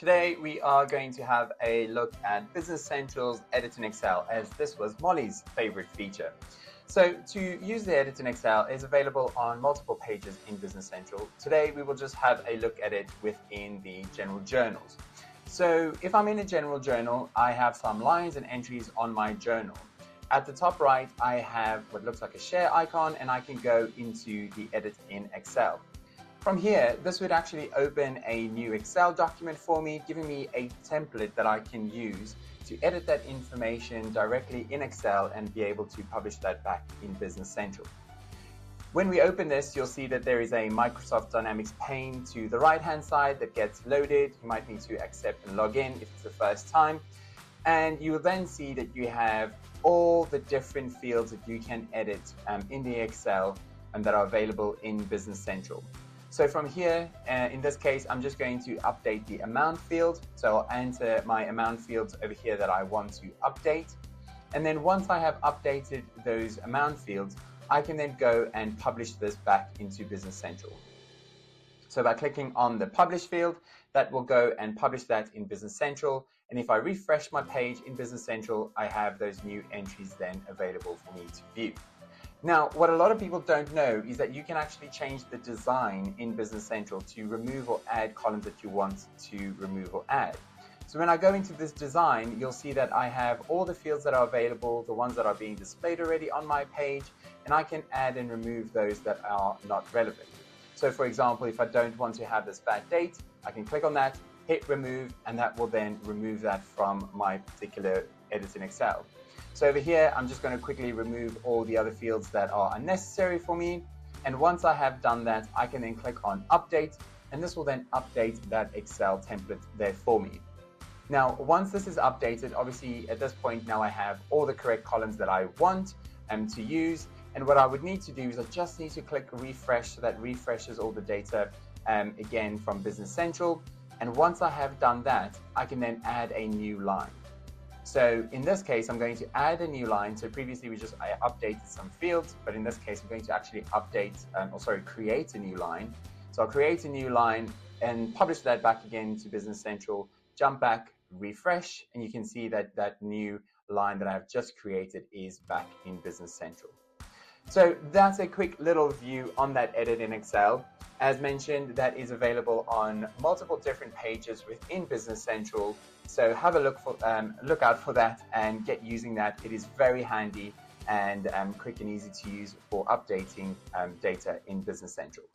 Today we are going to have a look at Business Central's Edit in Excel, as this was Molly's favorite feature. So to use the Edit in Excel is available on multiple pages in Business Central. Today we will just have a look at it within the general journals. So if I'm in a general journal, I have some lines and entries on my journal. At the top right, I have what looks like a share icon, and I can go into the Edit in Excel. From here, this would actually open a new Excel document for me, giving me a template that I can use to edit that information directly in Excel and be able to publish that back in Business Central. When we open this, you'll see that there is a Microsoft Dynamics pane to the right-hand side that gets loaded. You might need to accept and log in if it's the first time. And you will then see that you have all the different fields that you can edit in the Excel and that are available in Business Central. So from here, in this case, I'm just going to update the amount field. So I'll enter my amount fields over here that I want to update. And then once I have updated those amount fields, I can then go and publish this back into Business Central. So by clicking on the publish field, that will go and publish that in Business Central. And if I refresh my page in Business Central, I have those new entries then available for me to view. Now, what a lot of people don't know is that you can actually change the design in Business Central to remove or add columns that you want to remove or add. So when I go into this design, you'll see that I have all the fields that are available, the ones that are being displayed already on my page, and I can add and remove those that are not relevant. So for example, if I don't want to have this bad date, I can click on that, hit remove, and that will then remove that from my particular Edit in Excel. So over here, I'm just going to quickly remove all the other fields that are unnecessary for me. And once I have done that, I can then click on Update, and this will then update that Excel template there for me. Now, once this is updated, obviously at this point now I have all the correct columns that I want to use. And what I would need to do is I just need to click refresh, so that refreshes all the data again from Business Central. And once I have done that, I can then add a new line. So in this case, I'm going to add a new line. So previously I updated some fields, but in this case, I'm going to actually create a new line. So I'll create a new line and publish that back again to Business Central, jump back, refresh, and you can see that that new line that I've just created is back in Business Central. So that's a quick little view on that Edit in Excel. As mentioned, that is available on multiple different pages within Business Central. So have a look out for that and get using that. It is very handy and quick and easy to use for updating data in Business Central.